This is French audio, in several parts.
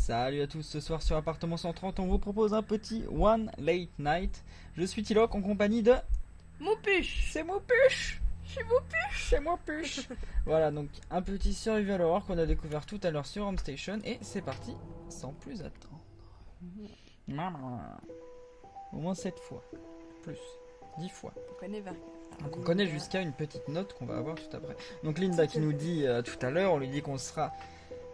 Salut à tous, ce soir sur Appartement 130, on vous propose un petit One Late Night. Je suis Tiloc en compagnie de... Moupuche. C'est Moupuche. Je suis Moupuche. C'est Moupuche. Voilà, donc un petit survival horror qu'on a découvert tout à l'heure sur Home Station. Et c'est parti, sans plus attendre. Au moins 7 fois. Plus. 10 fois. On connaît Vargas. Donc on connaît jusqu'à une petite note qu'on va avoir tout après. Donc Linda qui nous dit tout à l'heure, on lui dit qu'on sera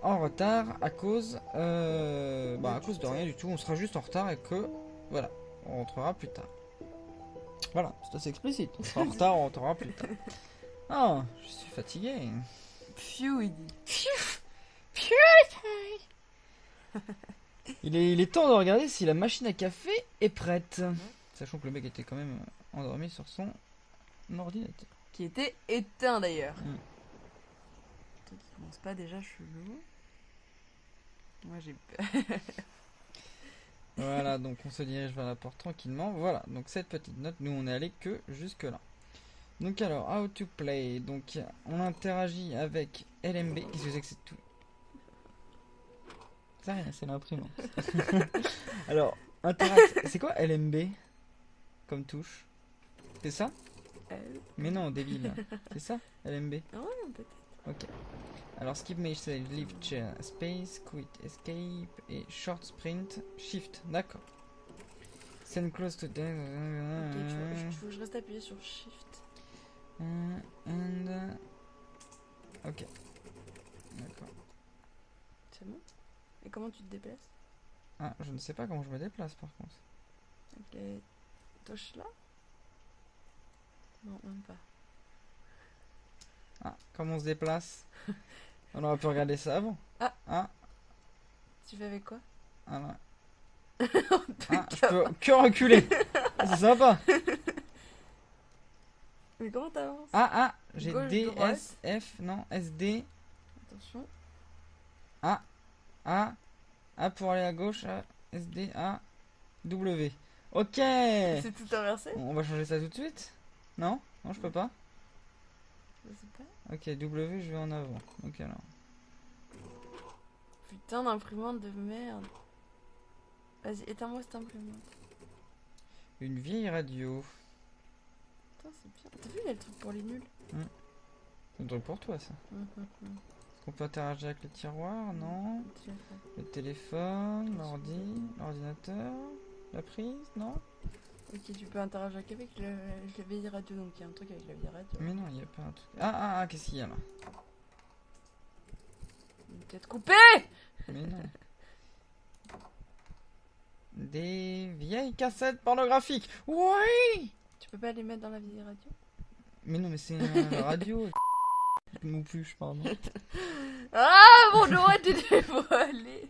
en retard à cause de rien du tout. On sera juste en retard et que voilà, on rentrera plus tard. Voilà, c'est assez explicite. On sera en retard, on rentrera plus tard. Ah, je suis fatigué. Pfiou, il dit. Il est temps de regarder si la machine à café est prête. Sachant que le mec était quand même endormi sur son ordinateur. Qui était éteint d'ailleurs. Mm. Toi qui commence pas déjà chelou. Moi j'ai peur. Voilà, donc on se dirige vers la porte tranquillement. Voilà, donc cette petite note, nous on est allé que jusque là. Donc alors, how to play. Donc on interagit avec LMB. Qu'est-ce que c'est que c'est tout? C'est rien, c'est l'imprimante. Alors, c'est quoi LMB comme touche? C'est ça? Mais non, débile. C'est ça, LMB? Ah ouais, peut-être. Ok. Alors, skip message, leave chair, space, quit, escape et short sprint, shift. D'accord. Send close to death. Ok, faut que je reste appuyé sur Shift. Ok. D'accord. C'est bon? Et comment tu te déplaces? Ah, je ne sais pas comment je me déplace par contre. Avec les touches là? Non, même pas. Ah, comment on se déplace? On aurait pu regarder ça avant. Ah, Tu fais avec quoi? voilà. Je peux que reculer. Ah, c'est sympa. Mais comment t'avances? J'ai Gauche, D, droite. S, F, non, SD. Attention. A pour aller à gauche, A, SD, A, W. Ok. C'est tout inversé? On va changer ça tout de suite? Non? Non, je peux pas? Je sais pas. Ok, W, je vais en avant. Ok, alors. Putain d'imprimante de merde. Vas-y, éteins-moi cette imprimante. Une vieille radio. Putain, c'est bien. T'as vu, il y a le truc pour les nuls. C'est un truc pour toi, ça. Est-ce qu'on peut interagir avec les tiroirs? Non. Tu l'as fait. Le téléphone, l'ordi, l'ordinateur, la prise? Non. Ok, tu peux interagir qu'avec la vieille radio, donc il y a un truc avec la vieille radio. Mais non, il n'y a pas un truc. Qu'est-ce qu'il y a là? Une tête coupée! Mais non. Des vieilles cassettes pornographiques. Oui. Tu peux pas les mettre dans la vieille radio? Mais non, mais c'est la radio. Moupuche, pardon. Ah, mon nom a été dévoilé!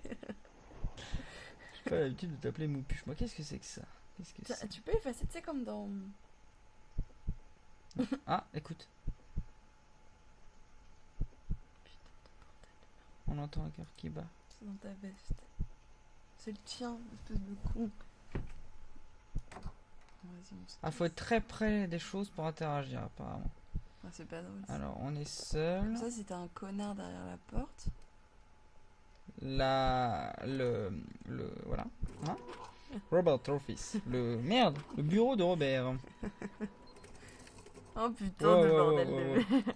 J'ai pas l'habitude de t'appeler Moupuche. Moi, qu'est-ce que c'est que ça? Qu'est-ce que c'est? Tu peux effacer, tu sais, comme dans. Ah, écoute. On entend un cœur qui bat. C'est dans ta veste. C'est le tien, espèce de con. Vas-y, on se Ah, faut être très près des choses pour interagir, apparemment. Ah, c'est pas drôle. Ça. Alors, on est seul. Comme ça, si t'as un connard derrière la porte. Voilà. Hein? Robert Office. Le bureau de Robert. Oh putain de bordel de ouais. merde.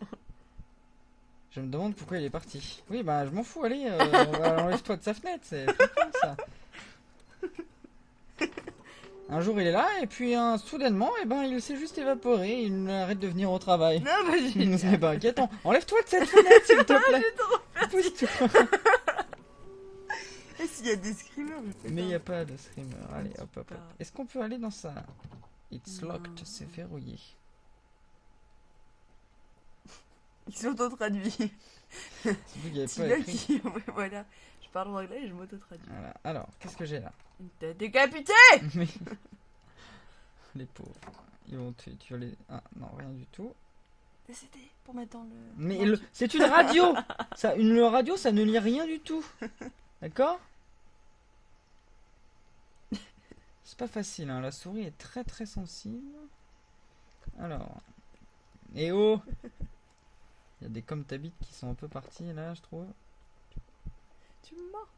Je me demande pourquoi il est parti. Oui, bah, je m'en fous, allez, enlève-toi de sa fenêtre, c'est flippant, ça. Un jour, il est là, et puis, soudainement, il s'est juste évaporé, il arrête de venir au travail. Non, mais j'ai. C'est pas inquiétant. Enlève-toi de cette fenêtre, s'il te plaît. J'ai trop peur. Pousse-toi. Et s'il y a des screamers, Mais il n'y a pas de screamer. Allez, hop, hop, hop. pas. Est-ce qu'on peut aller dans ça? It's Non. locked, c'est verrouillé. Ils s'auto-traduit. C'est qu'il n'y avait Tu pas l'as écrit. dit, ouais, voilà. Je parle en anglais et je m'auto-traduis. Voilà. Alors, qu'est-ce que j'ai là? Une tête décapitée! Mais... Les pauvres. Ils vont tuer. Tu vas les... Ah, non, rien du tout. Décédé pour mettre dans le. Mais Non, c'est une radio. Une radio, ça ne lit rien du tout. D'accord? C'est pas facile, hein. La souris est très très sensible. Alors... Eh oh! Il y a des comme t'habites qui sont un peu partis là, je trouve. Tu me mords.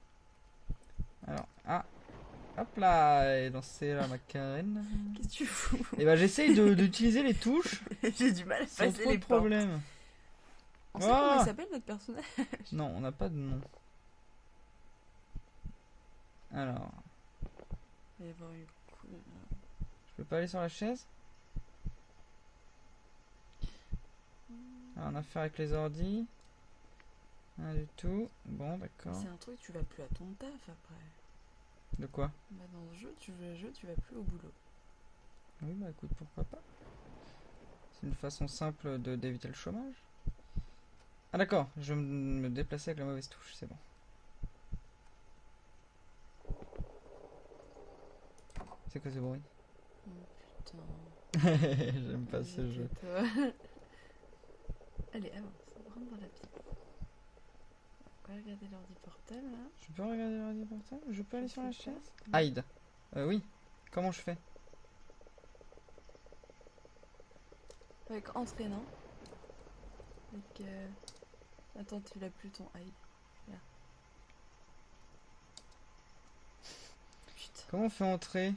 Alors, ah, hop là, et danser la macarena. Qu'est-ce que tu fous? Et bah j'essaye d'utiliser les touches J'ai du mal à sans passer trop les de portes. problèmes. On sait comment Ah il s'appelle notre personnage? Non, on n'a pas de nom. Alors, Il va y avoir une cool. je peux pas aller sur la chaise? Ah, on a affaire avec les ordis. Rien du tout. Bon, d'accord. C'est un truc, tu vas plus à ton taf après. De quoi? Bah, dans ce jeu, tu veux le jeu, tu vas plus au boulot. Oui, bah écoute, pourquoi pas. C'est une façon simple d'éviter le chômage. Ah d'accord, je vais me déplacer avec la mauvaise touche, c'est bon. C'est quoi ce bruit? Oh putain. J'aime pas ce jeu. Toi. Allez, avance, rentre dans la pièce. On va regarder l'ordi portable là. Je peux regarder l'ordi portable? Je peux aller sur la fais quoi? chaise? Hide. Oui. Comment je fais? Avec entraînant. Avec. Attends, tu l'as plus ton hide. Là. Putain. Comment on fait entrer?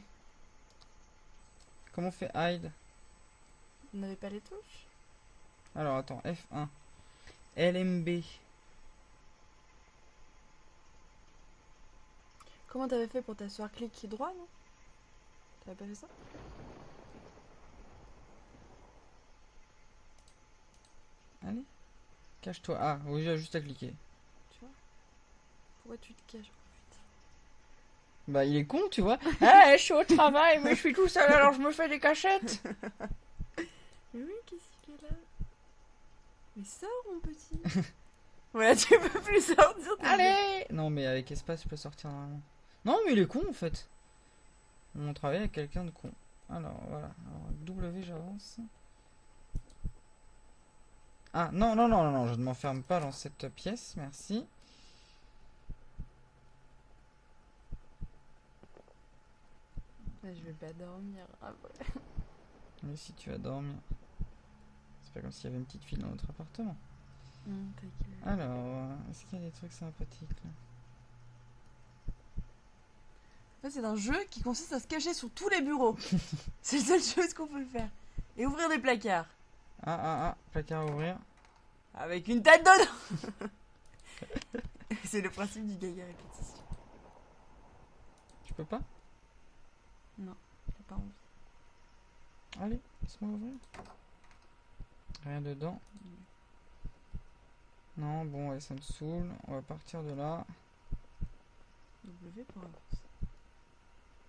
Comment on fait hide? Vous n'avez pas les touches? Alors attends, F1. LMB. Comment t'avais fait pour t'asseoir? Clic droit, non? T'avais pas fait ça? Allez. Cache-toi. Ah, oui, j'ai juste à cliquer. Tu vois? Pourquoi tu te caches? Bah, il est con, tu vois. Ah, je suis au travail, mais je suis tout seul, alors je me fais des cachettes. Mais oui, qu'est-ce qu'il est là? Mais sors, mon petit. Voilà, tu peux plus sortir. Allez. Non, mais avec espace, je peux sortir normalement. Non, mais il est con, en fait. On travaille avec quelqu'un de con. Alors, voilà. Alors, W, j'avance. Ah, non, non, non, non, non, je ne m'enferme pas dans cette pièce, merci. Je vais pas dormir après. Mais si tu vas dormir. C'est pas comme s'il y avait une petite fille dans notre appartement. T'inquiète. Alors, est-ce qu'il y a des trucs sympathiques là? En fait, c'est un jeu qui consiste à se cacher sous tous les bureaux. C'est la seule chose qu'on peut faire. Et ouvrir des placards. Ah, placard à ouvrir. Avec une tête dedans. C'est le principe du gaga répétition. Tu peux pas? Non, j'ai pas envie. Allez, laisse-moi ouvrir. Rien dedans. Non, bon, ouais, ça me saoule. On va partir de là. W pour avancer.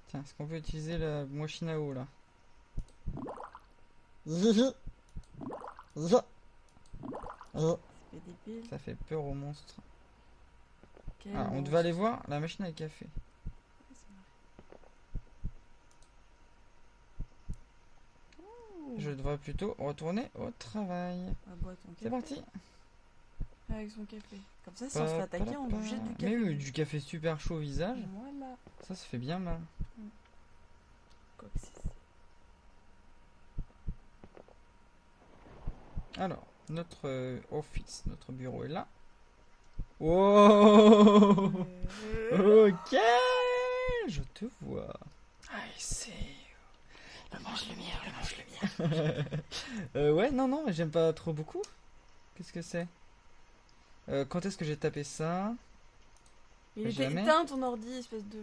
Tiens, est-ce qu'on peut utiliser la machine à eau là? C'est débile. Ça fait peur aux monstres. Quel Ah, on monstre. devait aller voir la machine à café. Ouais, c'est vrai. Ouh. Je devrais plutôt retourner au travail. Ah, bois ton café. C'est parti. Avec son café. Comme ça, si on se fait attaquer, on lui jette du café. Mais oui, du café super chaud au visage. Voilà. Ça fait bien mal. Quoi que c'est. Alors, notre office, notre bureau est là. Wow. Ok, je te vois. I see you. Le mange-lumière, le mange-lumière. Ouais, non, non, mais j'aime pas trop beaucoup. Qu'est-ce que c'est? Quand est-ce que j'ai tapé ça? Il était Jamais. éteint ton ordi, espèce de.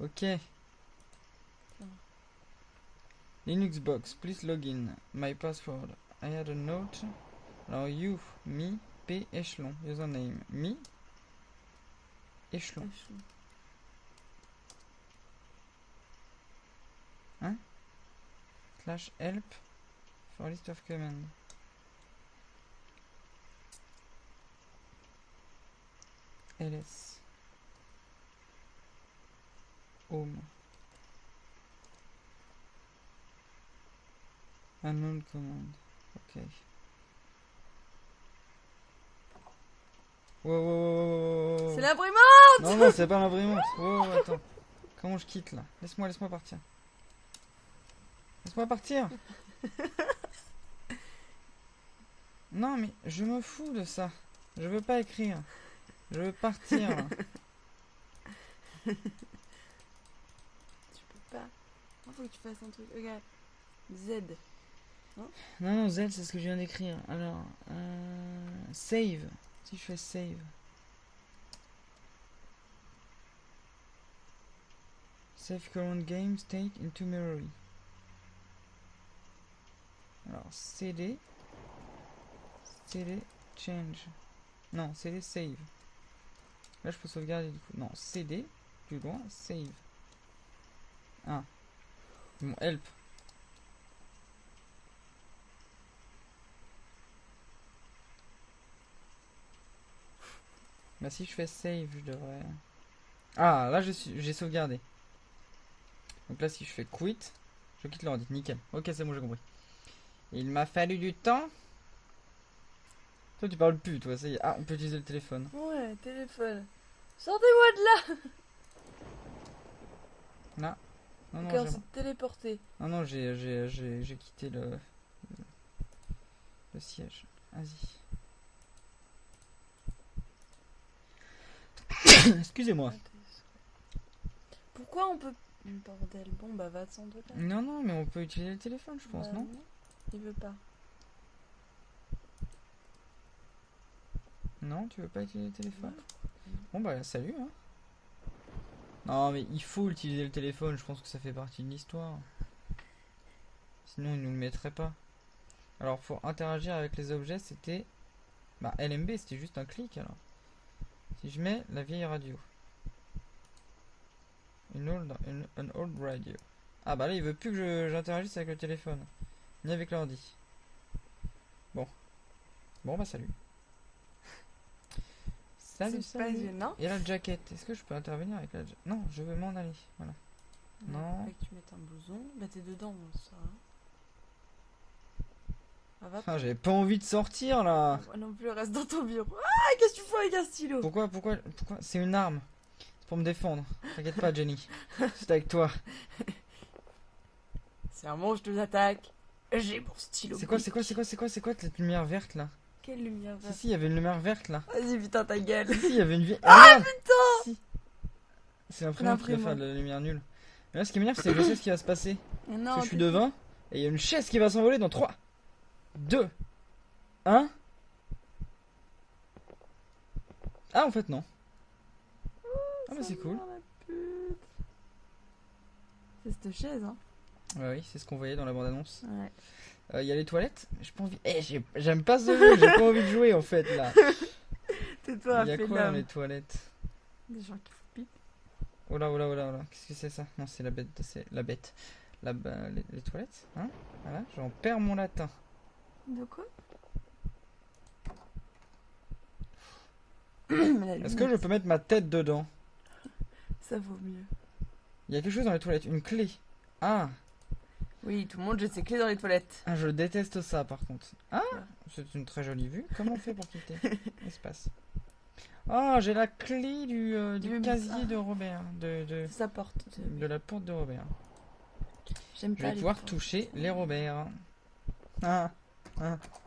Ok. Linux box, please login. My password. I had a note. Alors, you, me, P, échelon. Username, me, échelon. Slash help for list of command. ls home unknown command. Ok. Wow, wow, wow, wow. C'est l'imprimante. Non, non, c'est pas l'imprimante. Wow, attends. Comment je quitte là? Laisse-moi partir. Laisse-moi partir. Non, mais je me fous de ça. Je veux pas écrire. Je veux partir. Tu peux pas. Il faut que tu fasses un truc. Regarde. Z. Non, Z, c'est ce que je viens d'écrire. Alors, save. Si je fais save. Save current game state into memory. Alors, CD. CD change. Non, CD save. Là, je peux sauvegarder du coup. Non, CD, plus loin, save. Ah. Bon, help. Bah si je fais save, je devrais... Ah, là j'ai sauvegardé. Donc là si je fais quit, je quitte l'ordi, nickel. Ok, c'est bon, j'ai compris. Il m'a fallu du temps. Toi tu parles plus, toi, ça y est. Ah, on peut utiliser le téléphone. Ouais, téléphone. Sortez-moi de là. Là. Non, non, D'accord, c'est téléporté. non, non, j'ai quitté le siège. Vas-y. Excusez-moi. Pourquoi on peut... Bordel, bon bah va te de là. Non, non, mais on peut utiliser le téléphone, je pense, Bah, non? Il veut pas. Non, tu veux pas utiliser le téléphone? Ouais. Bon bah salut, hein. Non mais il faut utiliser le téléphone, je pense que ça fait partie de l'histoire. Sinon il nous le mettrait pas. Alors pour interagir avec les objets c'était... Bah LMB c'était juste un clic alors. Si je mets la vieille radio. An old radio. Ah bah là il veut plus que j'interagisse avec le téléphone. Ni avec l'ordi. Bon. Bon bah salut. Salut, C'est pas salut. gênant. Et la jaquette, est-ce que je peux intervenir avec la jaquette? Non, je veux m'en aller. Voilà. Non. Fait que tu mettes un blouson. Bah t'es dedans, ça. Ah, va. Ah, j'avais pas envie de sortir là. Moi non plus, reste dans ton bureau. Ah, qu'est-ce que tu fais avec un stylo? Pourquoi c'est une arme. C'est pour me défendre. T'inquiète pas, Jenny. C'est avec toi. C'est un monstre, je t'attaque. J'ai mon stylo. C'est quoi cette lumière verte là? Quelle lumière Si, verte. si, il y avait une lumière verte là. Vas-y, putain, ta gueule. Si, il y avait une vieille. Ah, merde. putain. Si. C'est l'imprimante qui va faire de la lumière nulle. Mais là, ce qui m'énerve, c'est que je sais ce qui va se passer. Mais Parce non, que je suis devant et il y a une chaise qui va s'envoler dans 3, 2, 1. Ah, en fait, non. Ah, mais c'est cool. C'est cette chaise, hein. Ouais, oui, c'est ce qu'on voyait dans la bande-annonce. Ouais. Il y a les toilettes. J'ai pas envie. J'aime pas ce jeu, j'ai pas envie de jouer en fait là. Tais-toi, Il y a fais quoi dans l'homme. les toilettes? Des gens qui font pipe. Oh là, oh là, oh là, oh là. Qu'est-ce que c'est ça? Non, c'est la bête. C'est la bête. Les toilettes? Hein? Voilà, j'en perds mon latin. De quoi? Est-ce Est-ce que je peux mettre ma tête dedans? Ça vaut mieux. Il y a quelque chose dans les toilettes, une clé. Ah, Oui, tout le monde jette ses clés dans les toilettes. je déteste ça par contre. Ah, c'est une très jolie vue. Comment on fait pour quitter l'espace? Oh, j'ai la clé du casier de Robert. C'est sa porte. De la porte de Robert. J'aime Je pas vais les pouvoir portes. toucher les Robert. Ah,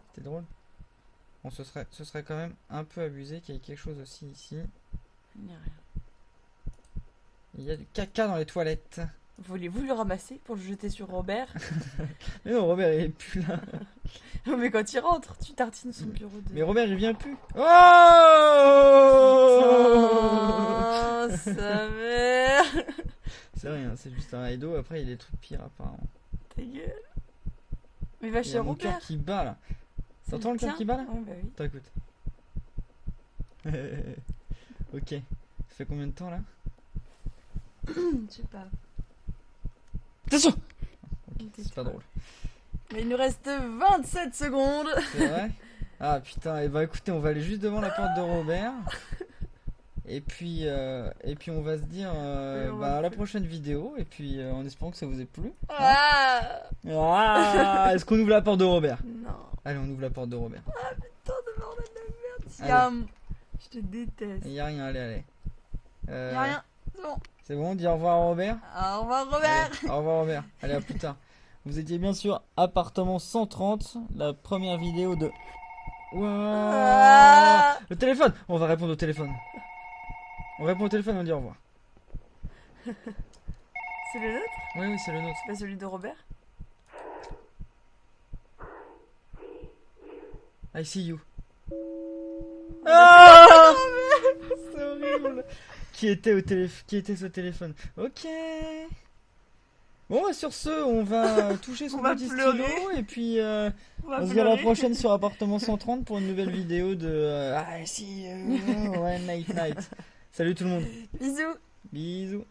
c'était drôle. Bon, ce serait quand même un peu abusé qu'il y ait quelque chose aussi ici. Il n'y a rien. Il y a du caca dans les toilettes. Voulez-vous le ramasser pour le jeter sur Robert? Mais non, Robert il est plus là. Mais quand il rentre, tu tartines son bureau de... Mais Robert il vient plus. Oh, Oh, sa mère. c'est rien, c'est juste un rideau. Après il y a des trucs pires apparemment. Ta gueule. Mais va Il y chez a mon cœur Robert. qui bat là. T'entends le cœur tien qui bat là? Ouais, bah oui. Attends, écoute. Ok. Ça fait combien de temps là? Je sais pas. Attention! Ok, Ok, c'est pas drôle. Mais il nous reste 27 secondes. C'est vrai? Ah putain, et bah écoutez, on va aller juste devant la porte de Robert. Et puis on va se dire on va à la plus. prochaine vidéo. Et puis en espérant que ça vous ait plu. Ah Ah, est-ce qu'on ouvre la porte de Robert? non. Allez, on ouvre la porte de Robert. Tant de bordel de merde. Allez. Siam. Je te déteste. Il y a rien, allez, allez. Y'a rien. C'est bon. C'est bon, on dit au revoir à Robert. Au revoir Robert. Allez, au revoir Robert. Allez, à plus tard. Vous étiez bien sûr appartement 130, la première vidéo de... Ouah. Ah. Le téléphone. On va répondre au téléphone. On répond au téléphone, on dit au revoir. C'est le nôtre? Oui, oui, c'est le nôtre. C'est pas celui de Robert? I see you. Ah c'est horrible. Qui était ce téléphone? Ok. Bon, bah, sur ce, on va toucher son On va petit pleurer. stylo et puis va on se dit à la pleurer. prochaine sur Appartement 130 pour une nouvelle vidéo de I see you one night night. Salut tout le monde. Bisous. Bisous.